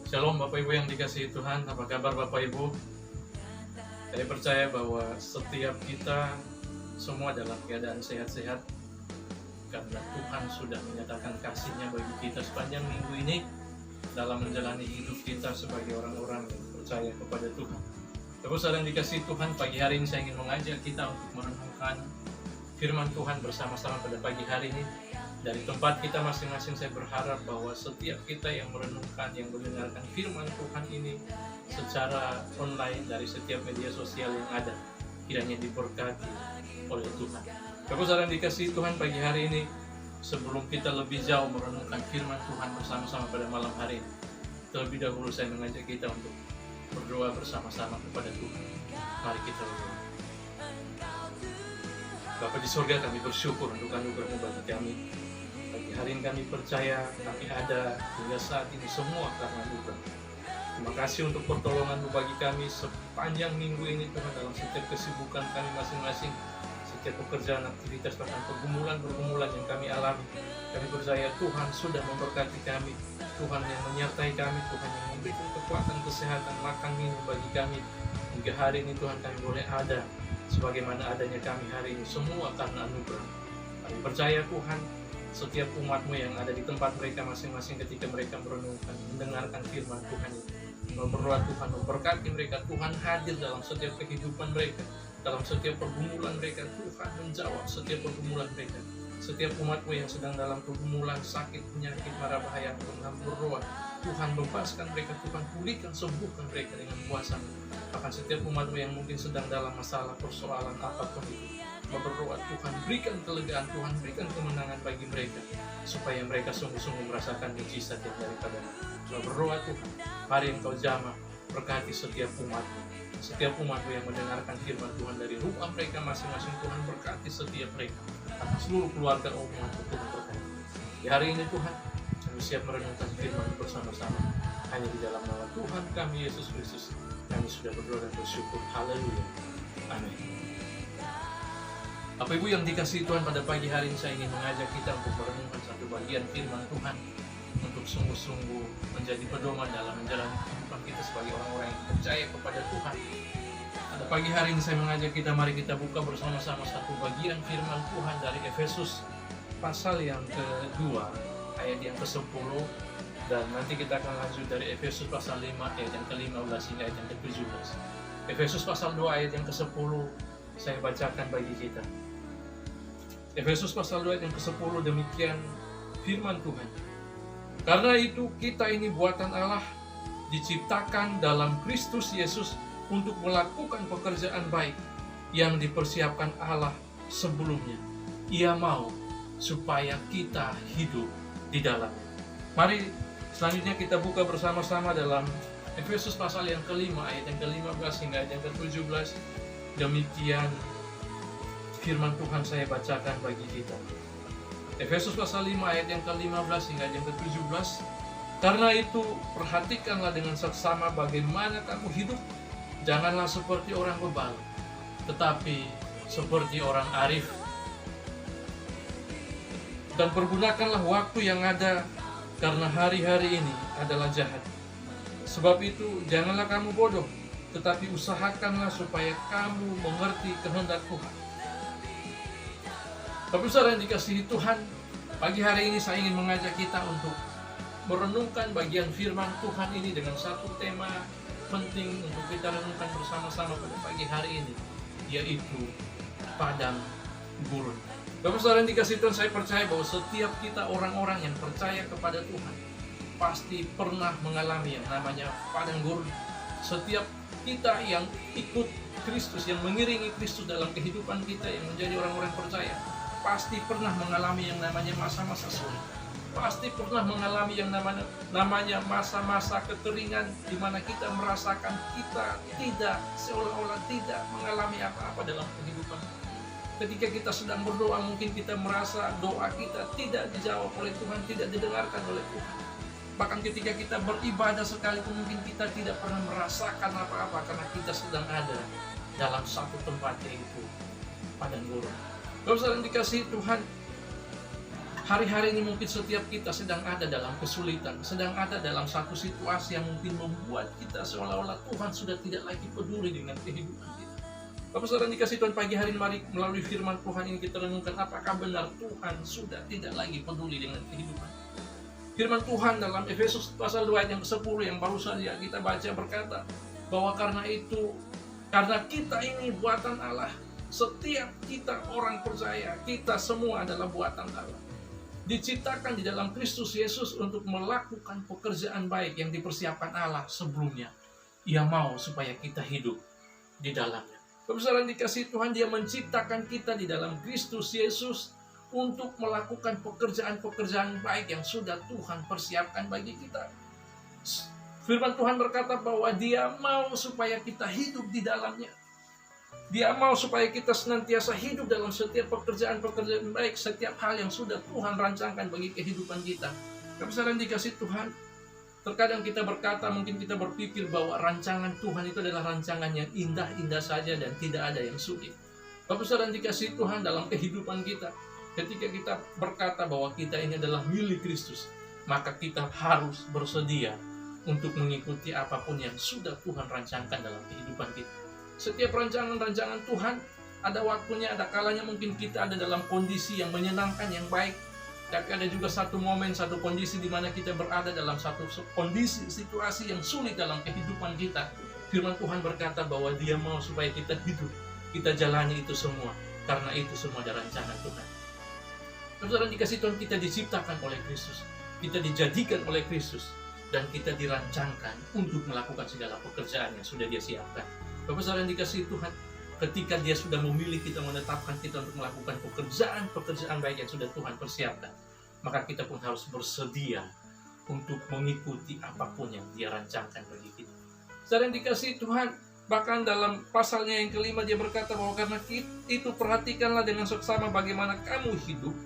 Shalom Bapak Ibu yang dikasihi Tuhan, apa kabar Bapak Ibu? Saya percaya bahwa setiap kita semua dalam keadaan sehat-sehat karena Tuhan sudah menyatakan kasih-Nya bagi kita sepanjang minggu ini dalam menjalani hidup kita sebagai orang-orang yang percaya kepada Tuhan. Terus yang dikasihi Tuhan, pagi hari ini saya ingin mengajak kita untuk merenungkan firman Tuhan bersama-sama pada pagi hari ini. Dari tempat kita masing-masing, saya berharap bahwa setiap kita yang merenungkan, yang mendengarkan firman Tuhan ini secara online dari setiap media sosial yang ada, kiranya diberkati oleh Tuhan. Bapak yang dikasihi Tuhan, pagi hari ini sebelum kita lebih jauh merenungkan firman Tuhan bersama-sama pada malam hari ini, terlebih dahulu saya mengajak kita untuk berdoa bersama-sama kepada Tuhan. Mari kita berdoa. Bapa di surga, kami bersyukur untuk anugerah-Mu bagi kami. Pagi hari ini kami percaya kami ada hingga saat ini semua karena anugerah. Terima kasih untuk pertolongan-Mu bagi kami sepanjang minggu ini Tuhan, dalam setiap kesibukan kami masing-masing, setiap pekerjaan, aktivitas, bahkan pergumulan-pergumulan yang kami alami. Kami percaya Tuhan sudah memberkati kami, Tuhan yang menyertai kami, Tuhan yang memberikan kekuatan, kesehatan, makan, minum bagi kami. Hingga hari ini Tuhan kami boleh ada sebagaimana adanya kami hari ini, semua karena anugerah. Kami percaya Tuhan, setiap umat-Mu yang ada di tempat mereka masing-masing ketika mereka merenungkan, mendengarkan firman Tuhan ini, berdoa Tuhan memberkati mereka. Tuhan hadir dalam setiap kehidupan mereka, dalam setiap pergumulan mereka. Tuhan menjawab setiap pergumulan mereka. Setiap umat-Mu yang sedang dalam pergumulan, sakit, penyakit, mara bahaya, Tuhan berdoa, Tuhan bebaskan mereka, Tuhan pulihkan, sembuhkan mereka dengan kuasa-Mu. Bahkan setiap umat-Mu yang mungkin sedang dalam masalah, persoalan apapun itu, berdoa Tuhan berikan kelegaan, Tuhan berikan kemenangan bagi mereka, supaya mereka sungguh-sungguh merasakan mujizat yang daripada-Mu. Berdoa Tuhan, mari Engkau jamah berkati setiap umat-Mu, setiap umat-Mu yang mendengarkan firman Tuhan dari rumah mereka masing-masing. Tuhan berkati setiap mereka, atas seluruh keluarga umat-Mu Tuhan berkati. Di hari ini Tuhan, kami siap merenungkan firman bersama-sama. Hanya di dalam nama Tuhan kami Yesus Kristus kami sudah berdoa dan bersyukur. Haleluya. Amin. Bapak Ibu yang dikasihi Tuhan, pada pagi hari ini saya ingin mengajak kita untuk merenungkan satu bagian firman Tuhan, untuk sungguh-sungguh menjadi pedoman dalam menjalani kehidupan kita sebagai orang-orang yang percaya kepada Tuhan. Pada pagi hari ini saya mengajak kita, mari kita buka bersama-sama satu bagian firman Tuhan dari Efesus pasal yang kedua, ayat yang ke-10, dan nanti kita akan lanjut dari Efesus pasal 5 ayat yang ke-15 hingga ayat yang ke-17. Efesus pasal 2 ayat yang ke-10 saya bacakan bagi kita. Efesus pasal 2 ayat yang ke-10, demikian firman Tuhan. Karena itu kita ini buatan Allah, diciptakan dalam Kristus Yesus untuk melakukan pekerjaan baik yang dipersiapkan Allah sebelumnya. Ia mau supaya kita hidup di dalamnya. Mari selanjutnya kita buka bersama-sama dalam Efesus pasal yang ke-5 ayat yang ke-15 hingga ayat yang ke-17. Demikian firman Tuhan saya bacakan bagi kita. Efesus pasal 5 ayat yang ke-15 hingga ayat yang ke-17. Karena itu perhatikanlah dengan seksama bagaimana kamu hidup. Janganlah seperti orang bebal, tetapi seperti orang arif. Dan pergunakanlah waktu yang ada, karena hari-hari ini adalah jahat. Sebab itu janganlah kamu bodoh, tetapi usahakanlah supaya kamu mengerti kehendak Tuhan. Bapak saudara yang dikasihi Tuhan, pagi hari ini saya ingin mengajak kita untuk merenungkan bagian firman Tuhan ini dengan satu tema penting untuk kita renungkan bersama-sama pada pagi hari ini, yaitu padang gurun. Bapak saudara yang dikasihi Tuhan, saya percaya bahwa setiap kita orang-orang yang percaya kepada Tuhan pasti pernah mengalami yang namanya padang gurun. Setiap kita yang ikut Kristus, yang mengiringi Kristus dalam kehidupan kita, yang menjadi orang-orang percaya, pasti pernah mengalami yang namanya masa-masa sulit. Pasti pernah mengalami yang namanya masa-masa kekeringan, di mana kita merasakan kita tidak, seolah-olah tidak mengalami apa-apa dalam kehidupan. Ketika kita sedang berdoa, mungkin kita merasa doa kita tidak dijawab oleh Tuhan, tidak didengarkan oleh Tuhan. Bahkan ketika kita beribadah sekalipun, mungkin kita tidak pernah merasakan apa-apa, karena kita sedang ada dalam satu tempat, yaitu padang gurun. Kalau sedang dikasihi Tuhan, hari-hari ini mungkin setiap kita sedang ada dalam kesulitan, sedang ada dalam satu situasi yang mungkin membuat kita seolah-olah Tuhan sudah tidak lagi peduli dengan kehidupan kita. Bapak saudara dikasih Tuhan, pagi hari mari melalui firman Tuhan ini kita renungkan apakah benar Tuhan sudah tidak lagi peduli dengan kehidupan. Firman Tuhan dalam Efesus pasal 2 ayat yang ke-10 yang baru saja kita baca berkata bahwa karena kita ini buatan Allah, setiap kita orang percaya, kita semua adalah buatan Allah, diciptakan di dalam Kristus Yesus untuk melakukan pekerjaan baik yang dipersiapkan Allah sebelumnya. Ia mau supaya kita hidup di dalamnya. Saudara dikasih Tuhan, Dia menciptakan kita di dalam Kristus Yesus untuk melakukan pekerjaan-pekerjaan baik yang sudah Tuhan persiapkan bagi kita. Firman Tuhan berkata bahwa Dia mau supaya kita hidup di dalamnya. Dia mau supaya kita senantiasa hidup dalam setiap pekerjaan-pekerjaan baik, setiap hal yang sudah Tuhan rancangkan bagi kehidupan kita. Saudara dikasih Tuhan, terkadang kita berkata, mungkin kita berpikir bahwa rancangan Tuhan itu adalah rancangan yang indah-indah saja dan tidak ada yang sulit. Bapak saudara dikasih Tuhan, dalam kehidupan kita, ketika kita berkata bahwa kita ini adalah milik Kristus, maka kita harus bersedia untuk mengikuti apapun yang sudah Tuhan rancangkan dalam kehidupan kita. Setiap rancangan-rancangan Tuhan, ada waktunya, ada kalanya mungkin kita ada dalam kondisi yang menyenangkan, yang baik. Tapi ada juga satu momen, satu kondisi di mana kita berada dalam satu kondisi, situasi yang sulit dalam kehidupan kita. Firman Tuhan berkata bahwa Dia mau supaya kita hidup, kita jalani itu semua, karena itu semua ada rancangan Tuhan. Saudara dikasih Tuhan, kita diciptakan oleh Kristus, kita dijadikan oleh Kristus, dan kita dirancangkan untuk melakukan segala pekerjaan yang sudah Dia siapkan. Bapak saudara dikasih Tuhan, ketika Dia sudah memilih kita, menetapkan kita untuk melakukan pekerjaan baik yang sudah Tuhan persiapkan, maka kita pun harus bersedia untuk mengikuti apapun yang Dia rancangkan bagi kita. Saudara dikasih Tuhan, bahkan dalam pasalnya yang kelima Dia berkata bahwa karena itu perhatikanlah dengan seksama bagaimana kamu hidup,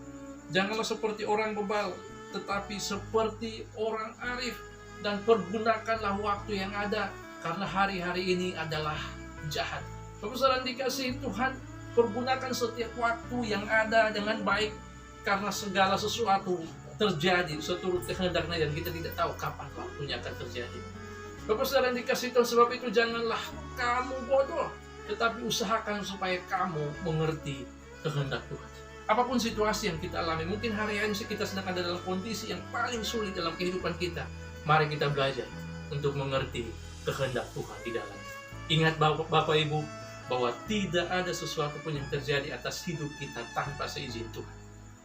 janganlah seperti orang bebal, tetapi seperti orang arif, dan pergunakanlah waktu yang ada, karena hari-hari ini adalah jahat. Bapak saudara dikasih Tuhan, pergunakan setiap waktu yang ada dengan baik, karena segala sesuatu terjadi seturut kehendaknya dan kita tidak tahu kapan waktunya akan terjadi. Bapak saudara dikasih Tuhan, sebab itu janganlah kamu bodoh, tetapi usahakan supaya kamu mengerti kehendak Tuhan. Apapun situasi yang kita alami, mungkin hari ini kita sedang ada dalam kondisi yang paling sulit dalam kehidupan kita, mari kita belajar untuk mengerti kehendak Tuhan di dalamnya. Ingat Bapak Ibu, bahwa tidak ada sesuatu pun yang terjadi atas hidup kita tanpa seizin Tuhan.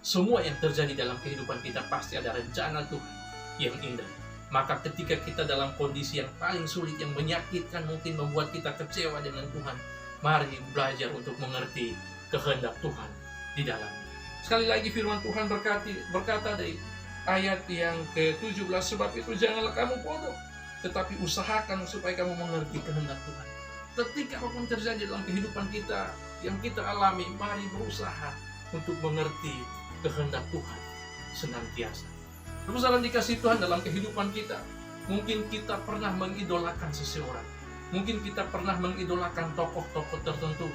Semua yang terjadi dalam kehidupan kita pasti ada rencana Tuhan yang indah. Maka ketika kita dalam kondisi yang paling sulit, yang menyakitkan, mungkin membuat kita kecewa dengan Tuhan, mari belajar untuk mengerti kehendak Tuhan di dalamnya. Sekali lagi firman Tuhan berkata dari ayat yang ke-17, sebab itu janganlah kamu bodoh, tetapi usahakan supaya kamu mengerti kehendak Tuhan. Ketika apapun terjadi dalam kehidupan kita yang kita alami, mari berusaha untuk mengerti kehendak Tuhan senantiasa. Saudara dikasih Tuhan, dalam kehidupan kita, mungkin kita pernah mengidolakan seseorang, mungkin kita pernah mengidolakan tokoh-tokoh tertentu.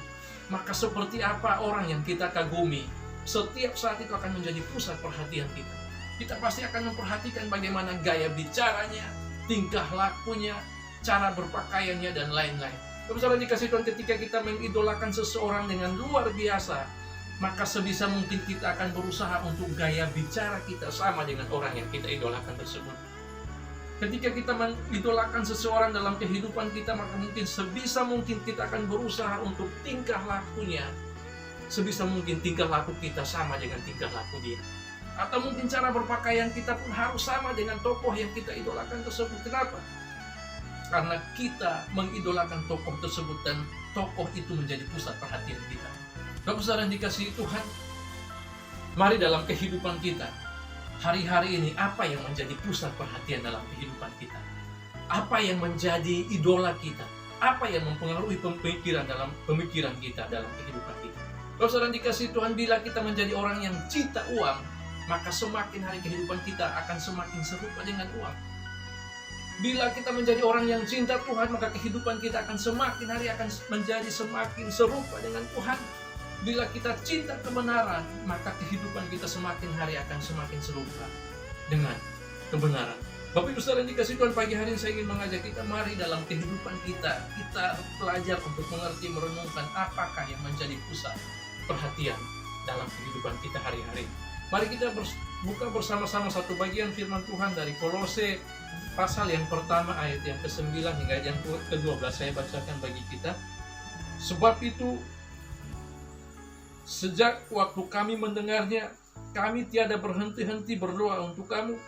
Maka seperti apa orang yang kita kagumi, setiap saat itu akan menjadi pusat perhatian kita. Kita pasti akan memperhatikan bagaimana gaya bicaranya, tingkah lakunya, cara berpakaiannya, dan lain-lain. Saudara dikasih Tuhan, ketika kita mengidolakan seseorang dengan luar biasa, maka sebisa mungkin kita akan berusaha untuk gaya bicara kita sama dengan orang yang kita idolakan tersebut. Ketika kita mengidolakan seseorang dalam kehidupan kita, maka mungkin sebisa mungkin kita akan berusaha untuk tingkah lakunya, sebisa mungkin tingkah laku kita sama dengan tingkah laku dia. Atau mungkin cara berpakaian kita pun harus sama dengan tokoh yang kita idolakan tersebut. Kenapa? Karena kita mengidolakan tokoh tersebut dan tokoh itu menjadi pusat perhatian kita. Bapak saudara yang dikasihi Tuhan, Mari dalam kehidupan kita, hari-hari ini apa yang menjadi pusat perhatian dalam kehidupan kita? Apa yang menjadi idola kita? Apa yang mempengaruhi pemikiran kita dalam kehidupan kita? Kalau saudara dikasih Tuhan, bila kita menjadi orang yang cinta uang, maka semakin hari kehidupan kita akan semakin serupa dengan uang. Bila kita menjadi orang yang cinta Tuhan, maka kehidupan kita akan semakin hari akan menjadi semakin serupa dengan Tuhan. Bila kita cinta kebenaran, maka kehidupan kita semakin hari akan semakin serupa dengan kebenaran. Bapak Ibu saudara dikasih Tuhan, pagi hari ini saya ingin mengajak kita, mari dalam kehidupan kita belajar untuk mengerti, merenungkan apakah yang menjadi pusat perhatian dalam kehidupan kita hari-hari. Mari kita buka bersama-sama satu bagian firman Tuhan dari Kolose pasal yang pertama ayat yang ke-9 hingga ayat yang ke-12. Saya bacakan bagi kita. Sebab itu, sejak waktu kami mendengarnya, kami tiada berhenti-henti berdoa untuk kamu.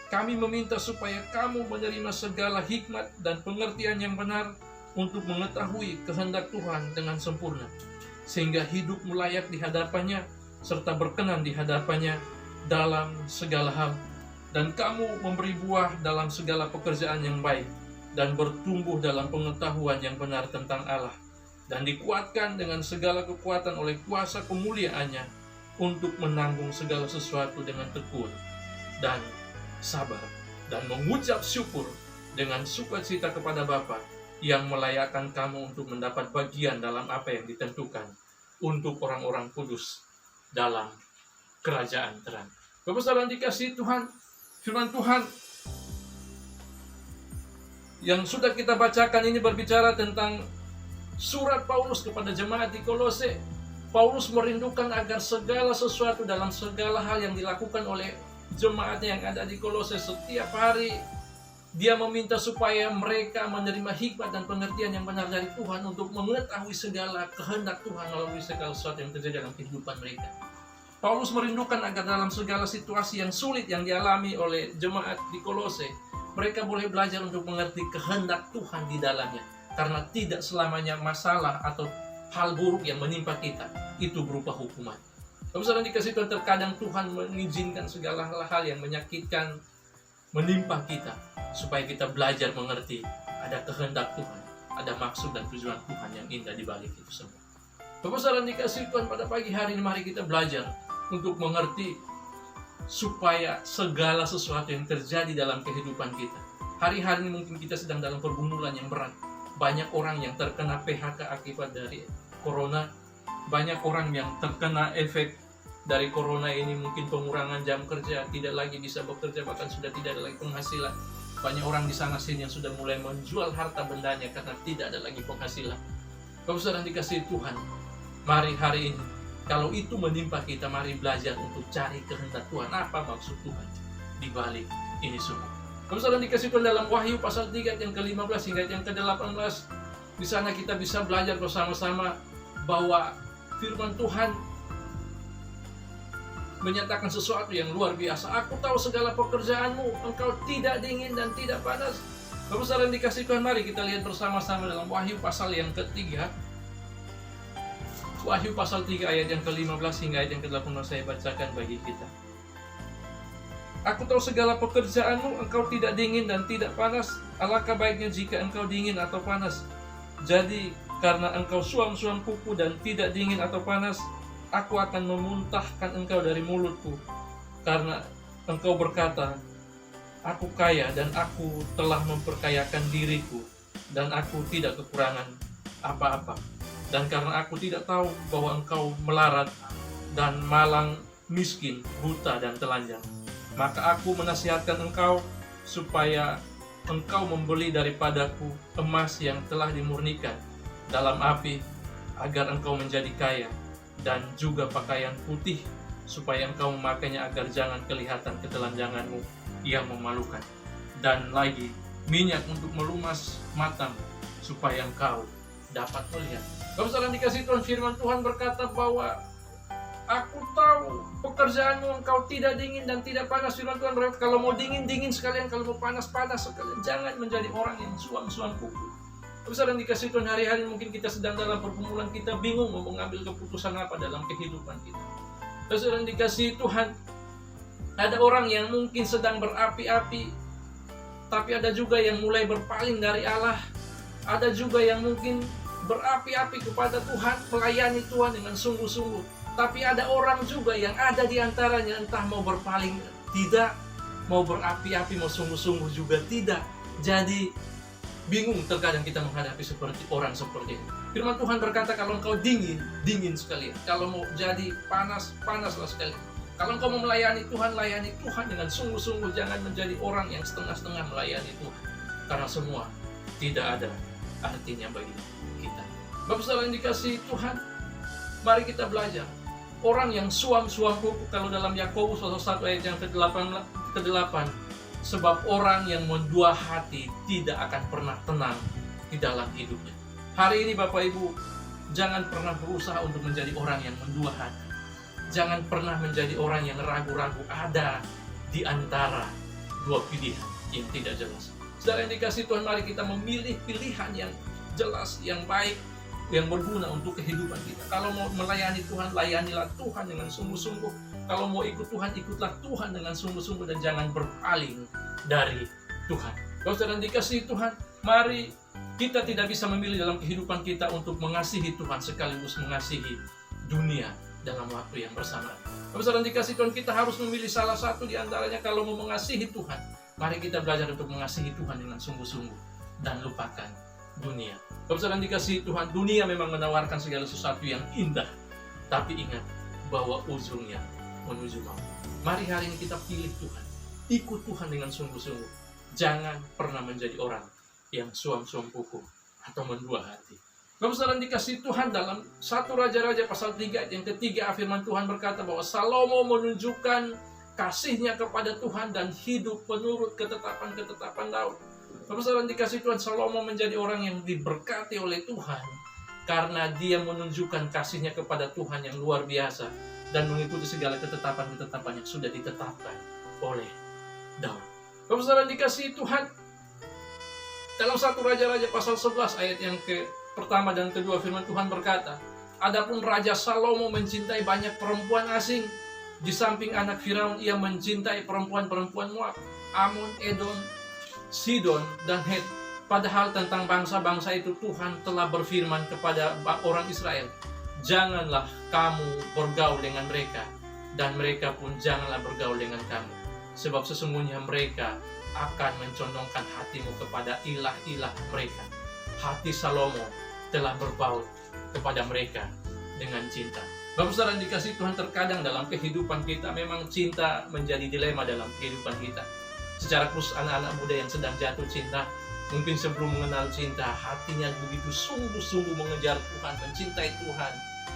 Kami meminta supaya kamu menerima segala hikmat dan pengertian yang benar untuk mengetahui kehendak Tuhan dengan sempurna, sehingga hidup layak di hadapannya, serta berkenan di hadapannya dalam segala hal. Dan kamu memberi buah dalam segala pekerjaan yang baik, dan bertumbuh dalam pengetahuan yang benar tentang Allah, dan dikuatkan dengan segala kekuatan oleh kuasa kemuliaannya, untuk menanggung segala sesuatu dengan tekun dan sabar, dan mengucap syukur dengan sukacita kepada Bapa yang melayakkan kamu untuk mendapat bagian dalam apa yang ditentukan untuk orang-orang kudus dalam kerajaan terang. Bapak saudara dikasih Tuhan, firman Tuhan yang sudah kita bacakan ini berbicara tentang surat Paulus kepada jemaat di Kolose. Paulus merindukan agar segala sesuatu dalam segala hal yang dilakukan oleh jemaat yang ada di Kolose, setiap hari dia meminta supaya mereka menerima hikmat dan pengertian yang benar dari Tuhan untuk mengetahui segala kehendak Tuhan melalui segala sesuatu yang terjadi dalam kehidupan mereka. Paulus merindukan agar dalam segala situasi yang sulit yang dialami oleh jemaat di Kolose, mereka boleh belajar untuk mengerti kehendak Tuhan di dalamnya. Karena tidak selamanya masalah atau hal buruk yang menimpa kita itu berupa hukuman. Saudara dikasih Tuhan, terkadang Tuhan mengizinkan segala hal yang menyakitkan menimpa kita, supaya kita belajar mengerti ada kehendak Tuhan, ada maksud dan tujuan Tuhan yang indah di balik itu semua. Saudara dikasih Tuhan, pada pagi hari ini mari kita belajar untuk mengerti supaya segala sesuatu yang terjadi dalam kehidupan kita. Hari-hari ini mungkin kita sedang dalam pergumulan yang berat. Banyak orang yang terkena PHK akibat dari Corona. Banyak orang yang terkena efek dari Corona ini, mungkin pengurangan jam kerja, tidak lagi bisa bekerja, bahkan sudah tidak ada lagi penghasilan. Banyak orang di sana sini yang sudah mulai menjual harta bendanya karena tidak ada lagi penghasilan. Kalau saudara dikasih Tuhan, mari hari ini, kalau itu menimpa kita, mari belajar untuk cari kehendak Tuhan. Apa maksud Tuhan di balik ini semua? Kalau saudara dikasih Tuhan, dalam Wahyu pasal 3 yang ke-15 hingga yang ke-18, di sana kita bisa belajar bersama-sama bahwa firman Tuhan menyatakan sesuatu yang luar biasa. Aku tahu segala pekerjaanmu, engkau tidak dingin dan tidak panas. Bapak saudara dikasih Tuhan, mari kita lihat bersama-sama dalam Wahyu pasal yang ketiga. Wahyu pasal 3 ayat yang ke-15 hingga ayat yang ke-18 saya bacakan bagi kita. Aku tahu segala pekerjaanmu, engkau tidak dingin dan tidak panas. Alangkah baiknya jika engkau dingin atau panas. Jadi karena engkau suam-suam kuku dan tidak dingin atau panas, aku akan memuntahkan engkau dari mulutku, karena engkau berkata, aku kaya dan aku telah memperkayakan diriku, dan aku tidak kekurangan apa-apa. Dan karena aku tidak tahu bahwa engkau melarat dan malang, miskin, buta dan telanjang, maka aku menasihatkan engkau supaya engkau membeli daripadaku emas yang telah dimurnikan dalam api, agar engkau menjadi kaya, dan juga pakaian putih, supaya engkau memakainya agar jangan kelihatan ketelanjanganmu yang memalukan. Dan lagi, minyak untuk melumas matamu, supaya engkau dapat melihat. Bapak saudara dikasih Tuhan, firman Tuhan berkata bahwa aku tahu pekerjaanmu, engkau tidak dingin dan tidak panas. Firman Tuhan berkata, kalau mau dingin, dingin sekalian, kalau mau panas, panas sekalian. Jangan menjadi orang yang suam-suam kuku. Besar yang dikasih Tuhan, hari-hari mungkin kita sedang dalam pergumulan, kita bingung mau mengambil keputusan apa dalam kehidupan kita. Saudara yang dikasihi Tuhan, ada orang yang mungkin sedang berapi-api, tapi ada juga yang mulai berpaling dari Allah. Ada juga yang mungkin berapi-api kepada Tuhan, melayani Tuhan dengan sungguh-sungguh. Tapi ada orang juga yang ada di antaranya, entah mau berpaling tidak, mau berapi-api, mau sungguh-sungguh juga tidak. Jadi bingung terkadang kita menghadapi seperti orang seperti ini. Firman Tuhan berkata, kalau engkau dingin, dingin sekali. Kalau mau jadi panas, panaslah sekali. Kalau engkau mau melayani Tuhan, layani Tuhan dengan sungguh-sungguh. Jangan menjadi orang yang setengah-setengah melayani Tuhan. Karena semua tidak ada artinya bagi kita. Bapak saudara yang dikasihi Tuhan, mari kita belajar. Orang yang suam-suam kuku, kalau dalam Yakobus pasal 1 ayat yang ke-8, sebab orang yang mendua hati tidak akan pernah tenang di dalam hidupnya. Hari ini Bapak Ibu, jangan pernah berusaha untuk menjadi orang yang mendua hati. Jangan pernah menjadi orang yang ragu-ragu ada di antara dua pilihan yang tidak jelas. Saudara yang dikasihi Tuhan, mari kita memilih pilihan yang jelas, yang baik, yang berguna untuk kehidupan kita. Kalau mau melayani Tuhan, layanilah Tuhan dengan sungguh-sungguh. Kalau mau ikut Tuhan, ikutlah Tuhan dengan sungguh-sungguh dan jangan berpaling dari Tuhan. Kalau saudara yang dikasihi Tuhan, mari kita tidak bisa memilih dalam kehidupan kita untuk mengasihi Tuhan sekaligus mengasihi dunia dalam waktu yang bersamaan. Kalau saudara yang dikasihi Tuhan, kita harus memilih salah satu di antaranya. Kalau mau mengasihi Tuhan, mari kita belajar untuk mengasihi Tuhan dengan sungguh-sungguh dan lupakan dunia. Kalau saudara yang dikasihi Tuhan, dunia memang menawarkan segala sesuatu yang indah, tapi ingat bahwa ujungnya menuju maut. Mari hari ini kita pilih Tuhan, ikut Tuhan dengan sungguh-sungguh. Jangan pernah menjadi orang yang suam-suam kuku atau mendua hati. Bapak saudara dikasihi Tuhan, dalam 1 Raja-Raja pasal 3 yang ketiga, firman Tuhan berkata bahwa Salomo menunjukkan kasihnya kepada Tuhan dan hidup menurut ketetapan-ketetapan Daud. Bapak saudara dikasihi Tuhan, Salomo menjadi orang yang diberkati oleh Tuhan karena dia menunjukkan kasihnya kepada Tuhan yang luar biasa dan mengikuti segala ketetapan-ketetapan yang sudah ditetapkan oleh Daud. Bapak saudara dikasihi Tuhan, dalam 1 Raja-Raja pasal 11 ayat yang pertama dan kedua, firman Tuhan berkata, adapun Raja Salomo mencintai banyak perempuan asing. Di samping anak Firaun, ia mencintai perempuan-perempuan Moab, Amon, Edom, Sidon, dan Het. Padahal tentang bangsa-bangsa itu Tuhan telah berfirman kepada orang Israel, janganlah kamu bergaul dengan mereka, dan mereka pun janganlah bergaul dengan kamu. Sebab sesungguhnya mereka akan mencondongkan hatimu kepada ilah-ilah mereka. Hati Salomo telah berpaut kepada mereka dengan cinta. Bapak saudara yang dikasihi Tuhan, terkadang dalam kehidupan kita memang cinta menjadi dilema dalam kehidupan kita. Secara khusus anak-anak muda yang sedang jatuh cinta, mungkin sebelum mengenal cinta, hatinya begitu sungguh-sungguh mengejar Tuhan, mencintai Tuhan,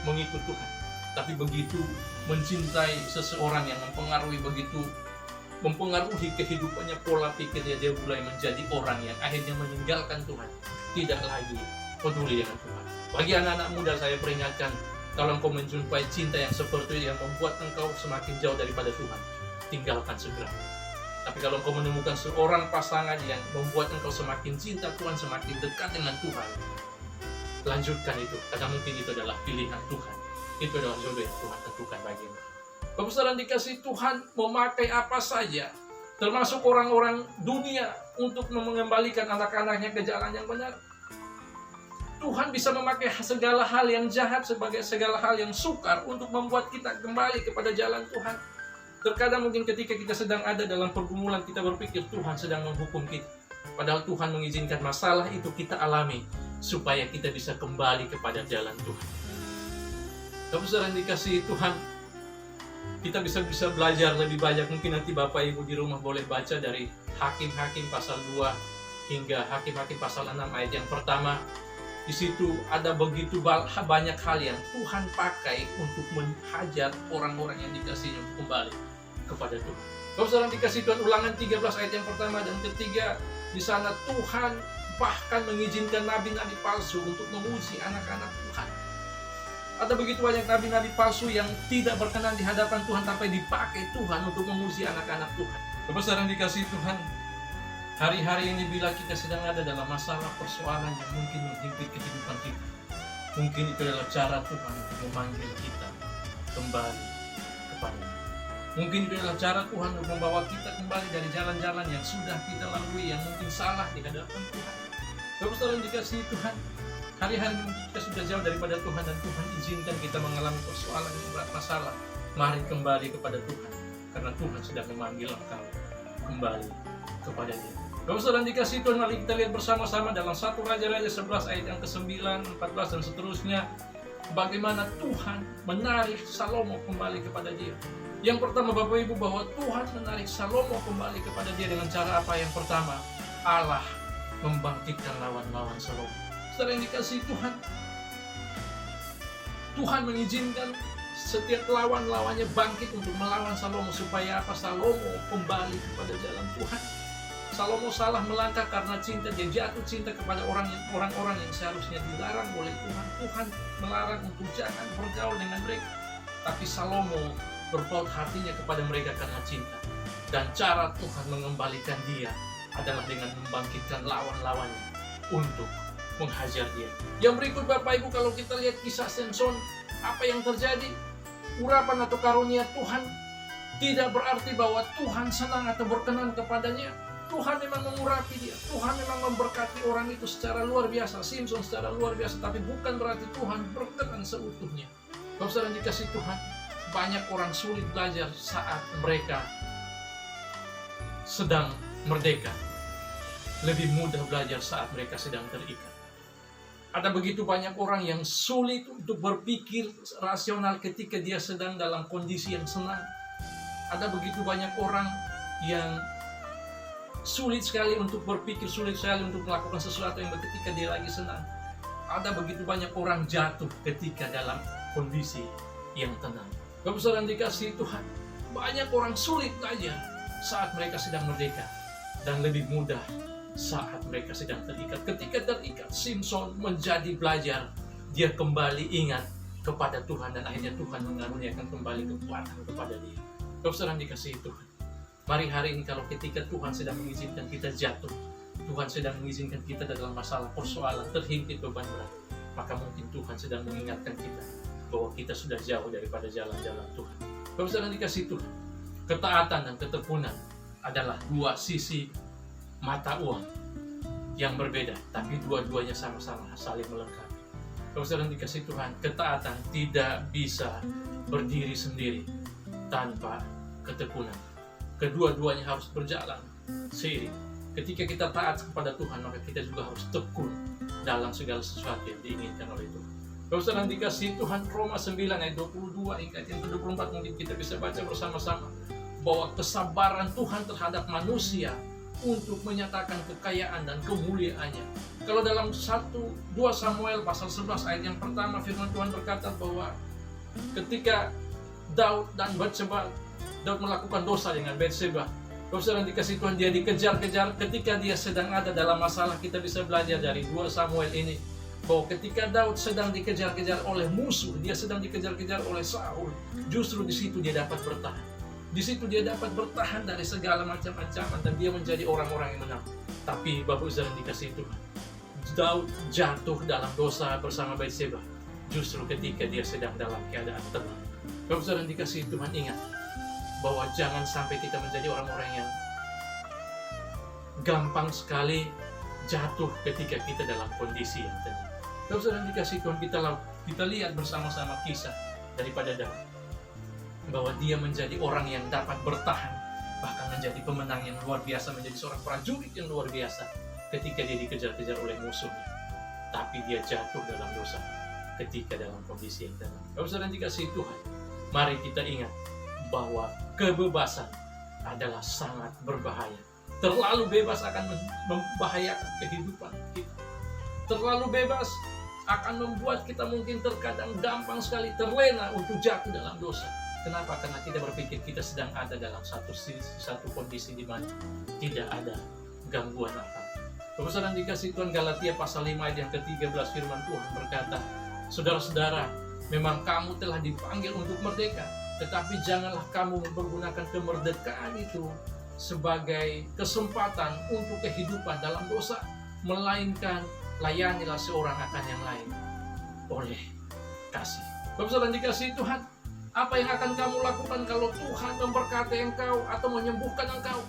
mengikut Tuhan. Tapi begitu mencintai seseorang yang mempengaruhi kehidupannya, pola pikirnya, dia mulai menjadi orang yang akhirnya meninggalkan Tuhan, tidak lagi peduli dengan Tuhan. Bagi anak-anak muda saya peringatkan, kalau engkau menjumpai cinta yang seperti itu yang membuat engkau semakin jauh daripada Tuhan, tinggalkan segera. Tapi kalau engkau menemukan seorang pasangan yang membuat engkau semakin cinta Tuhan, semakin dekat dengan Tuhan, lanjutkan itu, karena mungkin itu adalah pilihan Tuhan. Itu adalah jodoh yang Tuhan tentukan bagimu. Bapak saudara dikasihi Tuhan, memakai apa saja, termasuk orang-orang dunia, untuk mengembalikan anak-anaknya ke jalan yang benar. Tuhan bisa memakai segala hal yang jahat sebagai segala hal yang sukar untuk membuat kita kembali kepada jalan Tuhan. Terkadang mungkin ketika kita sedang ada dalam pergumulan, kita berpikir Tuhan sedang menghukum kita. Padahal Tuhan mengizinkan masalah itu kita alami supaya kita bisa kembali kepada jalan Tuhan. Bapak saudara yang dikasihi Tuhan, kita bisa belajar lebih banyak. Mungkin nanti Bapak Ibu di rumah boleh baca dari Hakim-Hakim pasal 2 hingga Hakim-Hakim pasal 6 ayat yang pertama. Di situ ada begitu banyak hal yang Tuhan pakai untuk menghajar orang-orang yang dikasihi untuk kembali kepada Tuhan. Kalau saudara dikasihi Tuhan, Ulangan 13 ayat yang pertama dan ketiga, di sana Tuhan bahkan mengizinkan nabi-nabi palsu untuk menguji anak-anak Tuhan. Ada begitu banyak nabi-nabi palsu yang tidak berkenan di hadapan Tuhan, tapi dipakai Tuhan untuk menguji anak-anak Tuhan. Bapak saudara dikasihi Tuhan, hari-hari ini bila kita sedang ada dalam masalah persoalan yang mungkin menghimpit kehidupan kita, mungkin itu adalah cara Tuhan untuk memanggil kita kembali hadapannya. Mungkin itu adalah cara Tuhan untuk membawa kita kembali dari jalan-jalan yang sudah kita lalui, yang mungkin salah di hadapan Tuhan. Bapak Saudara yang dikasihi Tuhan, hari-hari kita sudah jauh daripada Tuhan dan Tuhan izinkan kita mengalami persoalan yang berat, masalah. Mari kembali kepada Tuhan, karena Tuhan sedang memanggil engkau kembali kepada Dia. Bapak Saudara yang dikasihi Tuhan, mari kita lihat bersama-sama dalam 1 Raja-Raja 11 ayat yang ke-9, 14 dan seterusnya, bagaimana Tuhan menarik Salomo kembali kepada Dia. Yang pertama Bapak Ibu, bahwa Tuhan menarik Salomo kembali kepada Dia dengan cara apa? Yang pertama, Allah membangkitkan lawan-lawan Salomo. Saudara yang dikasihi Tuhan, Tuhan mengizinkan setiap lawan-lawannya bangkit untuk melawan Salomo, supaya apa? Salomo kembali kepada jalan Tuhan. Salomo salah melangkah karena cinta, dia jatuh cinta kepada orang-orang yang seharusnya dilarang oleh Tuhan. Tuhan melarang untuk jangan bergaul dengan mereka, tapi Salomo berpaut hatinya kepada mereka karena cinta. Dan cara Tuhan mengembalikan dia adalah dengan membangkitkan lawan-lawannya untuk menghajar dia. Yang berikut Bapak Ibu, kalau kita lihat kisah Samson, apa yang terjadi? Urapan atau karunia Tuhan tidak berarti bahwa Tuhan senang atau berkenan kepadanya. Tuhan memang mengurapi dia, Tuhan memang memberkati orang itu secara luar biasa, Samson secara luar biasa, tapi bukan berarti Tuhan berkenan seutuhnya. Bapak Saudara dikasih Tuhan, banyak orang sulit belajar saat mereka sedang merdeka. Lebih mudah belajar saat mereka sedang terikat. Ada begitu banyak orang yang sulit untuk berpikir rasional ketika dia sedang dalam kondisi yang senang. Ada begitu banyak orang yang sulit sekali untuk berpikir, sulit sekali untuk melakukan sesuatu yang ketika dia lagi senang. Ada begitu banyak orang jatuh ketika dalam kondisi yang tenang. Bapak Saudara yang dikasihi Tuhan, banyak orang sulit belajar saat mereka sedang merdeka, dan lebih mudah saat mereka sedang terikat. Ketika terikat, Samson menjadi belajar, dia kembali ingat kepada Tuhan, dan akhirnya Tuhan mengaruniakan kembali kekuatan kepada dia. Bapak Saudara yang dikasihi Tuhan, mari hari ini kalau ketika Tuhan sedang mengizinkan kita jatuh, Tuhan sedang mengizinkan kita dalam masalah persoalan, terhimpit beban berat, maka mungkin Tuhan sedang mengingatkan kita bahwa kita sudah jauh daripada jalan-jalan Tuhan. Bapak Saudara dikasihi Tuhan, ketaatan dan ketekunan adalah dua sisi mata uang yang berbeda, tapi dua-duanya sama-sama saling melengkapi. Bapak Saudara dikasihi Tuhan, ketaatan tidak bisa berdiri sendiri tanpa ketekunan. Kedua-duanya harus berjalan seiring. Ketika kita taat kepada Tuhan, maka kita juga harus tekun dalam segala sesuatu yang diinginkan oleh Tuhan. Bapak Saudara dikasihi Tuhan, Roma 9 ayat 22 hingga ayat 24 mungkin kita bisa baca bersama-sama, bahwa kesabaran Tuhan terhadap manusia untuk menyatakan kekayaan dan kemuliaannya. Kalau dalam 2 Samuel pasal 11 ayat yang pertama, firman Tuhan berkata bahwa ketika Daud dan Batseba, Daud melakukan dosa dengan Batseba, Bapak Saudara dikasihi Tuhan, dia dikejar-kejar. Ketika dia sedang ada dalam masalah, kita bisa belajar dari 2 Samuel ini, bahwa ketika Daud sedang dikejar-kejar oleh musuh, dia sedang dikejar-kejar oleh Saul, justru di situ dia dapat bertahan. Di situ dia dapat bertahan dari segala macam ancaman, dan dia menjadi orang-orang yang menang. Tapi Bapak Saudara dikasihi Tuhan, Daud jatuh dalam dosa bersama Batseba justru ketika dia sedang dalam keadaan tenang. Bapak Saudara dikasihi Tuhan, ingat bahwa jangan sampai kita menjadi orang-orang yang gampang sekali jatuh ketika kita dalam kondisi yang tenang. Bapak Saudara dikasihi Tuhan, kita lihat bersama-sama kisah daripada Daud, bahwa dia menjadi orang yang dapat bertahan, bahkan menjadi pemenang yang luar biasa, menjadi seorang prajurit yang luar biasa ketika dia dikejar-kejar oleh musuhnya. Tapi dia jatuh dalam dosa ketika dalam kondisi yang tenang. Bapak Saudara dikasihi Tuhan, mari kita ingat bahwa kebebasan adalah sangat berbahaya. Terlalu bebas akan membahayakan kehidupan kita. Terlalu bebas akan membuat kita mungkin terkadang gampang sekali terlena untuk jatuh dalam dosa. Kenapa? Karena kita berpikir kita sedang ada dalam satu kondisi di mana tidak ada gangguan apa. Bapak Saudara dikasihi Tuhan, Galatia pasal 5 ayat yang ke-13 firman Tuhan berkata, saudara-saudara, memang kamu telah dipanggil untuk merdeka, tetapi janganlah kamu mempergunakan kemerdekaan itu sebagai kesempatan untuk kehidupan dalam dosa, melainkan layanilah seorang akan yang lain oleh kasih. Bapak Saudara dikasihi Tuhan, Apa yang akan kamu lakukan kalau Tuhan memberkati engkau atau menyembuhkan engkau?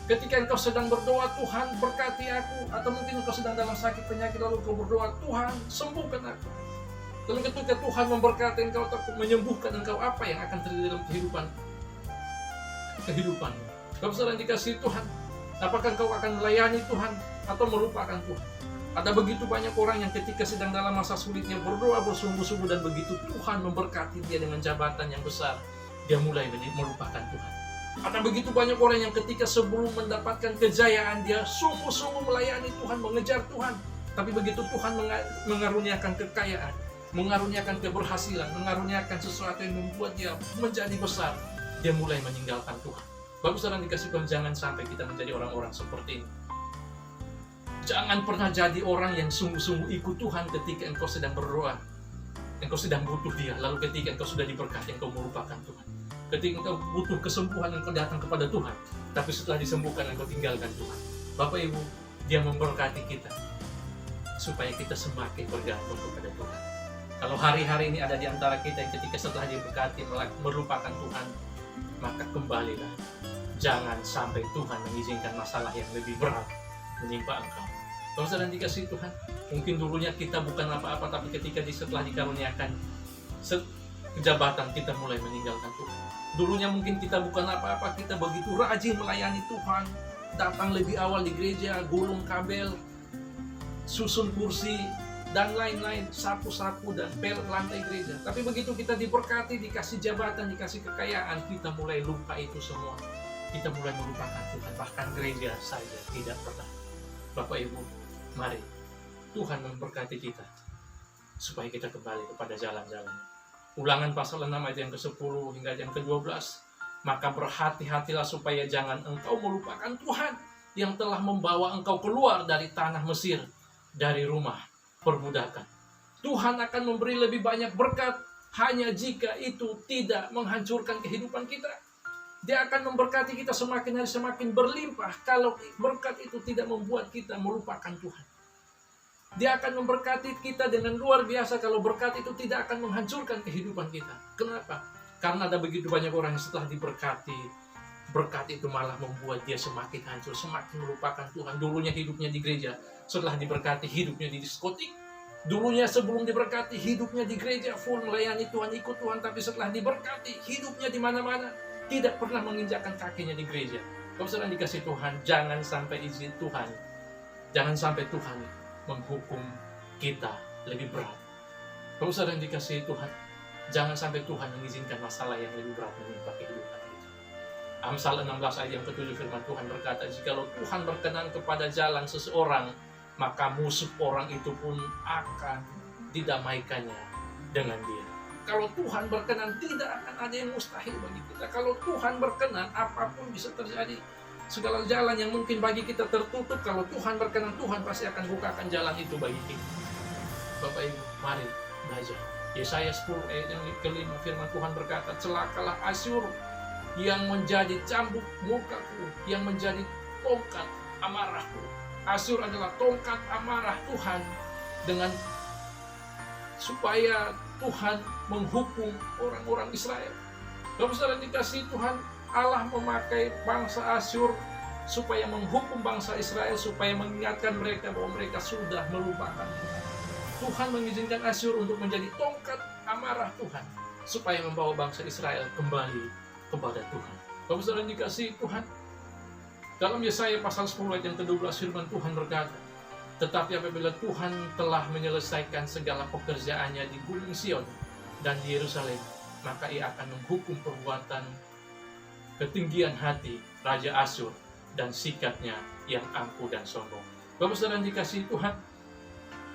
Ketika engkau sedang berdoa, Tuhan berkati aku, atau mungkin engkau sedang dalam sakit penyakit lalu engkau berdoa, Tuhan sembuhkan aku. Lalu ketika Tuhan memberkati engkau atau menyembuhkan engkau, apa yang akan terjadi dalam kehidupan? Bapak saudara dikasihi Tuhan, apakah engkau akan melayani Tuhan atau melupakan Tuhan? Ada begitu banyak orang yang ketika sedang dalam masa sulitnya berdoa bersungguh-sungguh, dan begitu Tuhan memberkati dia dengan jabatan yang besar, dia mulai melupakan Tuhan. Ada begitu banyak orang yang ketika sebelum mendapatkan kejayaan, dia sungguh-sungguh melayani Tuhan, mengejar Tuhan. Tapi begitu Tuhan mengaruniakan kekayaan, mengaruniakan keberhasilan, mengaruniakan sesuatu yang membuat dia menjadi besar, dia mulai meninggalkan Tuhan. Bapak saudara dikasih Tuhan, jangan sampai kita menjadi orang-orang seperti ini. Jangan pernah jadi orang yang sungguh-sungguh ikut Tuhan ketika engkau sedang berdoa, engkau sedang butuh dia, lalu ketika engkau sudah diberkati, engkau melupakan Tuhan. Ketika engkau butuh kesembuhan, engkau datang kepada Tuhan, tapi setelah disembuhkan, engkau tinggalkan Tuhan. Bapak Ibu, dia memberkati kita supaya kita semakin bergantung kepada Tuhan. Kalau hari-hari ini ada di antara kita yang ketika setelah diberkati melupakan Tuhan, maka kembalilah. Jangan sampai Tuhan mengizinkan masalah yang lebih berat menimpa engkau. Kalau sedang dikasihi Tuhan, mungkin dulunya kita bukan apa-apa, tapi ketika setelah dikaruniakan kejabatan, kita mulai meninggalkan Tuhan. Dulunya mungkin kita bukan apa-apa, kita begitu rajin melayani Tuhan, datang lebih awal di gereja, gulung kabel, susun kursi, dan lain-lain, sapu-sapu dan pel lantai gereja. Tapi begitu kita diberkati, dikasih jabatan, dikasih kekayaan, kita mulai lupa itu semua. Kita mulai melupakan Tuhan, bahkan gereja saja tidak pernah. Bapak Ibu, mari Tuhan memberkati kita supaya kita kembali kepada jalan-jalan. Ulangan pasal 6 ayat yang ke-10 hingga yang ke-12. Maka berhati-hatilah supaya jangan engkau melupakan Tuhan yang telah membawa engkau keluar dari tanah Mesir, dari rumah perbudakan. Tuhan akan memberi lebih banyak berkat hanya jika itu tidak menghancurkan kehidupan kita. Dia akan memberkati kita semakin hari semakin berlimpah kalau berkat itu tidak membuat kita melupakan Tuhan. Dia akan memberkati kita dengan luar biasa kalau berkat itu tidak akan menghancurkan kehidupan kita. Kenapa? Karena ada begitu banyak orang yang setelah diberkati, berkat itu malah membuat dia semakin hancur, semakin melupakan Tuhan. Dulunya hidupnya di gereja, setelah diberkati hidupnya di diskotik. Dulunya sebelum diberkati hidupnya di gereja, full melayani Tuhan, ikut Tuhan. Tapi setelah diberkati hidupnya di mana-mana, tidak pernah menginjakkan kakinya di gereja. Kalau sedang dikasih Tuhan, jangan sampai izin Tuhan, jangan sampai Tuhan menghukum kita lebih berat. Kalau sedang dikasih Tuhan, jangan sampai Tuhan mengizinkan masalah yang lebih berat menimpa kehidupan kita. Amsal 16 ayat yang ke-7 firman Tuhan berkata, jikalau Tuhan berkenan kepada jalan seseorang, maka musuh orang itu pun akan didamaikannya dengan dia. Kalau Tuhan berkenan, tidak akan ada yang mustahil bagi kita. Kalau Tuhan berkenan, apapun bisa terjadi. Segala jalan yang mungkin bagi kita tertutup, kalau Tuhan berkenan, Tuhan pasti akan bukakan jalan itu bagi kita. Bapak Ibu, mari belajar. Yesaya 10 ayat yang ke-5 firman Tuhan berkata, celakalah Asyur yang menjadi cambuk mukaku, yang menjadi tongkat amarahku. Asyur adalah tongkat amarah Tuhan dengan supaya Tuhan menghukum orang-orang Israel. Bapak saudara dikasihi Tuhan, Allah memakai bangsa Asyur supaya menghukum bangsa Israel, supaya mengingatkan mereka bahwa mereka sudah melupakan Tuhan. Tuhan mengizinkan Asyur untuk menjadi tongkat amarah Tuhan, supaya membawa bangsa Israel kembali kepada Tuhan. Bapak saudara dikasihi Tuhan, dalam Yesaya pasal 10 ayat yang ke-12 firman Tuhan berkata, tetapi apabila Tuhan telah menyelesaikan segala pekerjaannya di Gunung Sion dan di Yerusalem, maka ia akan menghukum perbuatan ketinggian hati Raja Asyur dan sikapnya yang angkuh dan sombong. Bapak saudara dikasihi Tuhan,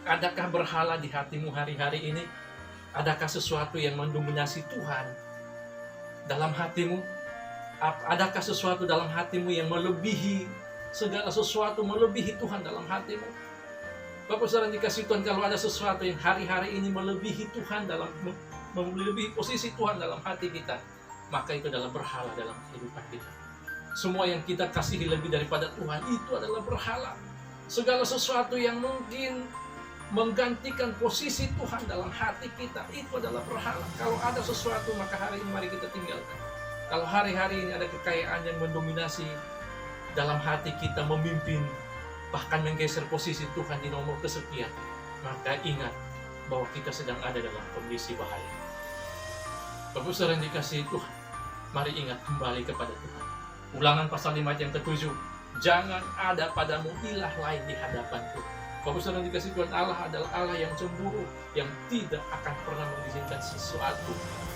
adakah berhala di hatimu hari-hari ini? Adakah sesuatu yang mendominasi Tuhan dalam hatimu? Adakah sesuatu dalam hatimu yang melebihi segala sesuatu, melebihi Tuhan dalam hatimu? Bapak saudara dikasihi Tuhan, kalau ada sesuatu yang hari-hari ini melebihi Tuhan, melebihi posisi Tuhan dalam hati kita, maka itu adalah berhala dalam kehidupan kita. Semua yang kita kasihi lebih daripada Tuhan, itu adalah berhala. Segala sesuatu yang mungkin menggantikan posisi Tuhan dalam hati kita, itu adalah berhala. Kalau ada sesuatu, maka hari ini mari kita tinggalkan. Kalau hari-hari ini ada kekayaan yang mendominasi dalam hati kita, memimpin, bahkan menggeser posisi Tuhan di nomor kesekian, maka ingat bahwa kita sedang ada dalam kondisi bahaya. Bapak Saudara yang dikasihi Tuhan, mari ingat kembali kepada Tuhan. Ulangan pasal 5 ayat yang ke-7, jangan ada padamu ilah lain di hadapanku. Bapak Saudara yang dikasihi Tuhan, Allah adalah Allah yang cemburu, yang tidak akan pernah mengizinkan sesuatu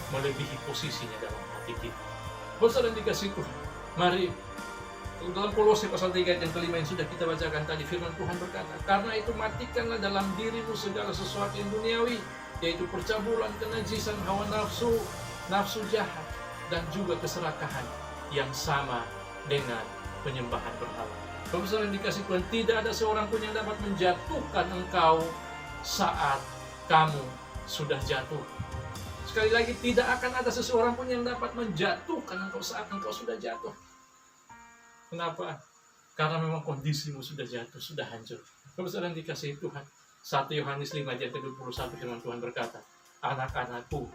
melebihi posisinya dalam hati kita. Bapak Saudara yang dikasihi Tuhan, mari dalam Kolose pasal 3 ayat yang ke-5 yang sudah kita bacakan tadi, firman Tuhan berkata, karena itu matikanlah dalam dirimu segala sesuatu yang duniawi, yaitu percabulan, kenajisan, hawa nafsu, nafsu jahat, dan juga keserakahan yang sama dengan penyembahan berhala. Bapak Saudara yang dikasihi Tuhan, tidak ada seorang pun yang dapat menjatuhkan engkau saat kamu sudah jatuh. Sekali lagi, tidak akan ada seseorang pun yang dapat menjatuhkan engkau saat engkau sudah jatuh. Kenapa? Karena memang kondisimu sudah jatuh, sudah hancur. Bapak Saudara yang dikasihi Tuhan, 1 Yohanes 5 ayat 21 firman Tuhan berkata, anak-anakku,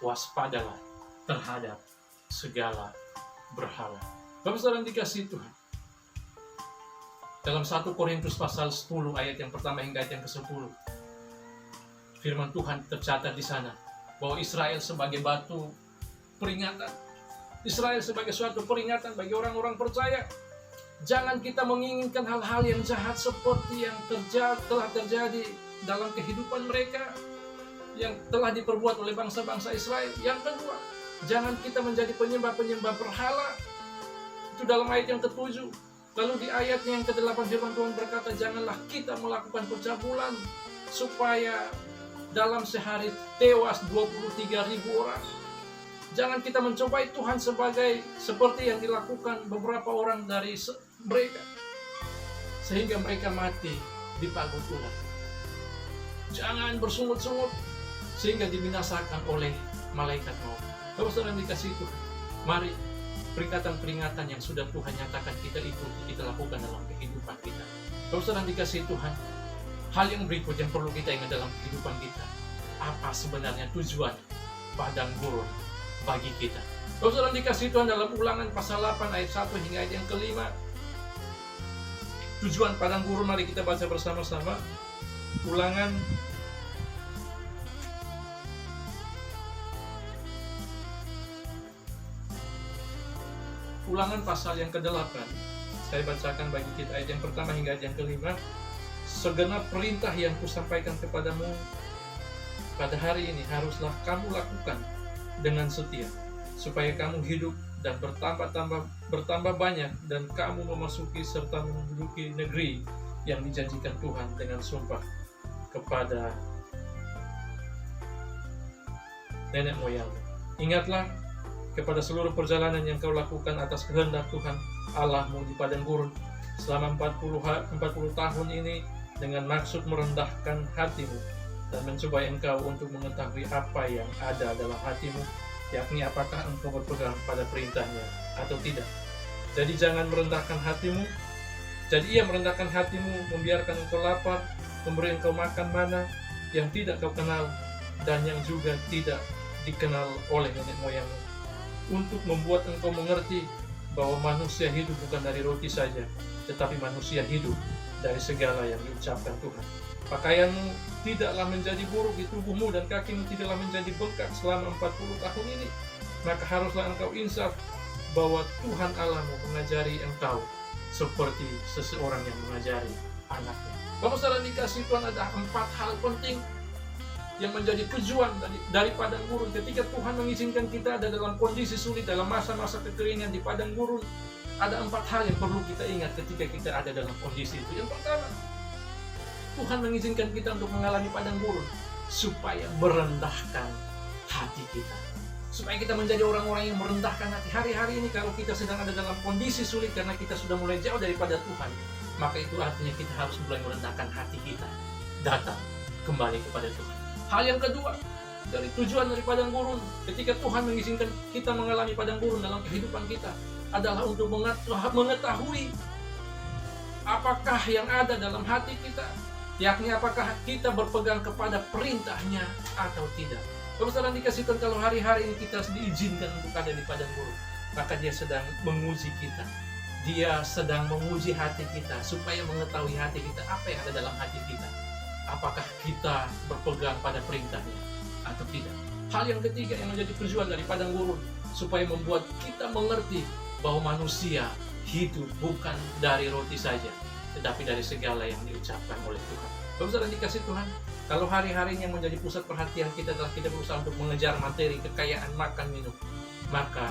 waspadalah terhadap segala berhala. Bapak Saudara yang dikasihi Tuhan, dalam 1 Korintus pasal 10 ayat yang pertama hingga ayat yang ke-10, firman Tuhan tercatat di sana bahwa Israel sebagai batu peringatan, Israel sebagai suatu peringatan bagi orang-orang percaya. Jangan kita menginginkan hal-hal yang jahat seperti yang telah terjadi dalam kehidupan mereka, yang telah diperbuat oleh bangsa-bangsa Israel. Yang kedua, jangan kita menjadi penyembah-penyembah berhala. Itu dalam ayat yang ke-7. Lalu di ayatnya yang ke-8 firman Tuhan berkata, janganlah kita melakukan pencabulan supaya dalam sehari tewas 23.000 orang. Jangan kita mencobai Tuhan seperti yang dilakukan beberapa orang dari mereka, sehingga mereka mati di pagut ular. Jangan bersungut-sungut sehingga dibinasakan oleh malaikat maut. Bapak Saudara yang dikasihi Tuhan, mari peringatan-peringatan yang sudah Tuhan nyatakan kita ikuti, kita lakukan dalam kehidupan kita. Bapak Saudara yang dikasihi Tuhan, hal yang berikut yang perlu kita ingat dalam kehidupan kita, apa sebenarnya tujuan padang gurun bagi kita. Bapak Saudara dikasihi Tuhan, dalam Ulangan pasal 8 ayat 1 hingga ayat yang ke-5, tujuan padang gurun, mari kita baca bersama-sama. Ulangan pasal yang ke-8, saya bacakan bagi kita ayat yang pertama hingga ayat yang ke-5. Segenap perintah yang kusampaikan kepadamu pada hari ini haruslah kamu lakukan dengan setia, supaya kamu hidup dan bertambah banyak, dan kamu memasuki serta menduduki negeri yang dijanjikan Tuhan dengan sumpah kepada nenek moyang. Ingatlah kepada seluruh perjalanan yang kau lakukan atas kehendak Tuhan Allahmu di padang gurun selama 40 tahun ini, dengan maksud merendahkan hatimu dan mencobai engkau untuk mengetahui apa yang ada dalam hatimu, yakni apakah engkau berpegang pada perintahnya atau tidak. Jadi jangan merendahkan hatimu. Jadi ia merendahkan hatimu, membiarkan engkau lapar, memberi engkau makan mana yang tidak kau kenal dan yang juga tidak dikenal oleh nenek moyangmu, untuk membuat engkau mengerti bahwa manusia hidup bukan dari roti saja, tetapi manusia hidup dari segala yang diucapkan Tuhan. Pakaianmu tidaklah menjadi buruk di tubuhmu, dan kakimu tidaklah menjadi bengkak selama 40 tahun ini. Maka haruslah engkau insaf bahwa Tuhan Allahmu mengajari engkau seperti seseorang yang mengajari anaknya. Bapak Saudara dikasihi Tuhan, ada 4 hal penting yang menjadi tujuan dari padang gurun. Ketika Tuhan mengizinkan kita ada dalam kondisi sulit, dalam masa-masa kekeringan di padang gurun, ada 4 hal yang perlu kita ingat ketika kita ada dalam kondisi itu. Yang pertama, Tuhan mengizinkan kita untuk mengalami padang gurun supaya merendahkan hati kita, supaya kita menjadi orang-orang yang merendahkan hati. Hari-hari ini kalau kita sedang ada dalam kondisi sulit karena kita sudah mulai jauh daripada Tuhan, maka itu artinya kita harus mulai merendahkan hati kita, datang kembali kepada Tuhan. Hal yang kedua, dari tujuan dari padang gurun, ketika Tuhan mengizinkan kita mengalami padang gurun dalam kehidupan kita, adalah untuk mengetahui apakah yang ada dalam hati kita, yakni apakah kita berpegang kepada perintahnya atau tidak. Kalau saudara dikasih Tuhan, kalau hari-hari ini kita diizinkan untuk ada di padang gurun, maka dia sedang menguji kita. Dia sedang menguji hati kita supaya mengetahui hati kita, apa yang ada dalam hati kita. Apakah kita berpegang pada perintahnya atau tidak. Hal yang ketiga yang menjadi tujuan dari padang gurun, supaya membuat kita mengerti bahwa manusia hidup bukan dari roti saja, tetapi dari segala yang diucapkan oleh Tuhan. Kalau saudara dikasih Tuhan, kalau hari-harinya menjadi pusat perhatian kita adalah kita berusaha untuk mengejar materi, kekayaan, makan, minum, maka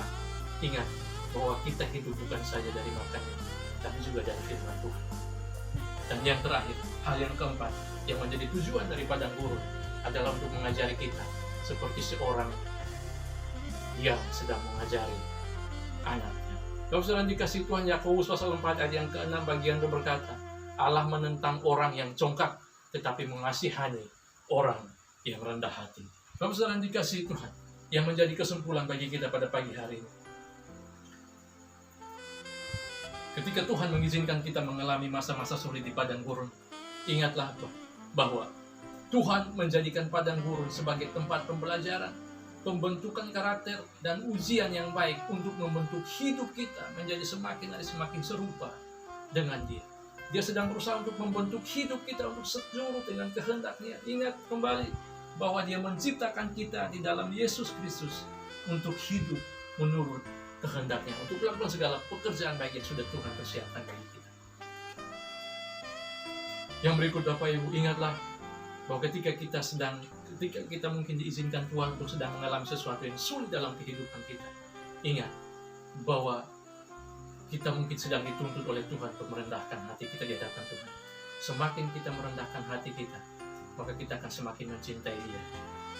ingat bahwa kita hidup bukan saja dari makannya, tapi juga dari firman Tuhan. Dan yang terakhir, hal yang keempat yang menjadi tujuan dari padang gurun adalah untuk mengajari kita seperti seorang yang sedang mengajari anaknya. Kalau saudara dikasih Tuhan, Yakobus pasal 4 ayat yang ke-6 bagian 2 berkata, Allah menentang orang yang congkak, tetapi mengasihani orang yang rendah hati. Kalau saudara dikasih Tuhan, yang menjadi kesimpulan bagi kita pada pagi hari ini, ketika Tuhan mengizinkan kita mengalami masa-masa sulit di padang gurun, ingatlah bahwa Tuhan menjadikan padang gurun sebagai tempat pembelajaran, pembentukan karakter, dan ujian yang baik untuk membentuk hidup kita menjadi semakin hari semakin serupa dengan Dia. Dia sedang berusaha untuk membentuk hidup kita untuk seturut dengan kehendak-Nya. Ingat kembali bahwa Dia menciptakan kita di dalam Yesus Kristus untuk hidup menurut kehendak-Nya, untuk melakukan segala pekerjaan baik yang sudah Tuhan persiapkan bagi kita. Yang berikut Bapak Ibu, ingatlah bahwa ketika kita mungkin diizinkan Tuhan untuk sedang mengalami sesuatu yang sulit dalam kehidupan kita, ingat bahwa kita mungkin sedang dituntut oleh Tuhan untuk merendahkan hati kita di hadapan Tuhan. Semakin kita merendahkan hati kita, maka kita akan semakin mencintai Dia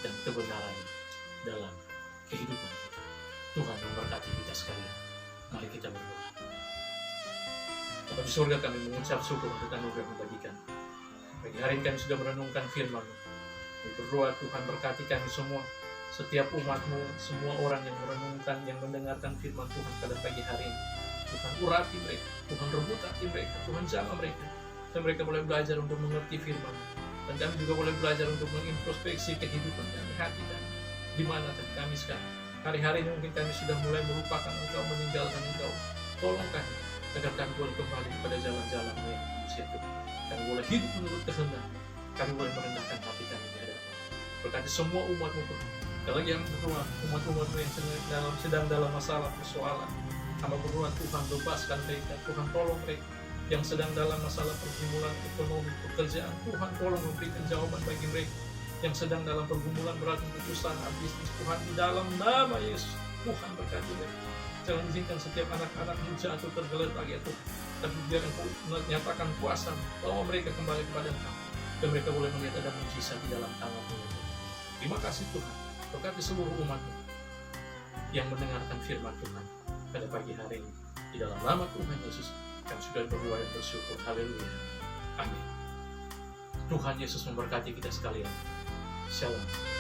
dan kebenarannya dalam kehidupan kita. Tuhan memberkati kita sekalian. Mari kita berdoa. Bapa di surga, kami mengucap syukur untuk anugerah yang bagikan. Pagi hari ini kami sudah merenungkan firman-Mu. Kami berdoa Tuhan berkati kami semua, setiap umat-Mu, semua orang yang merenungkan, yang mendengarkan firman Tuhan pada pagi hari ini. Tuhan urapi mereka, Tuhan rebut hati mereka, Tuhan jamah mereka, dan mereka boleh belajar untuk mengerti firman. Dan kami juga boleh belajar untuk mengintrospeksi kehidupan kami, hati kami. Di mana kami sekarang? Hari-hari ini mungkin kami sudah mulai melupakan Engkau, meninggalkan Engkau. Tolong kami, agar kami boleh kembali kepada jalan-jalan-Mu yang lurus ya Tuhan. Kami boleh hidup menurut kehendak. Kami boleh merendahkan hati kami di hadapan. Berkati semua umat-Mu Tuhan. Dan lagi yang berdoa, umat-umat-Mu yang sedang dalam masalah, persoalan. Hamba berdoa Tuhan bebaskan mereka, Tuhan tolong mereka. Yang sedang dalam masalah pergumulan ekonomi, pekerjaan, Tuhan tolong memberikan jawaban bagi mereka. Yang sedang dalam pergumulan berat untuk usaha bisnis, Tuhan di dalam nama Yesus, Tuhan berkati mereka. Jangan izinkan setiap anak-anak-Mu jatuh tergeletak ya Tuhan. Tapi biar Engkau menyatakan kuasa, bawa mereka kembali kepada Engkau. Dan mereka boleh melihat ada mujizat di dalam tangan-Mu. Terima kasih Tuhan. Berkati seluruh umat-Mu yang mendengarkan firman Tuhan pada pagi hari ini. Di dalam nama Tuhan Yesus, kami sudah berdoa dan bersyukur. Haleluya. Amin. Tuhan Yesus memberkati kita sekalian. Shalom.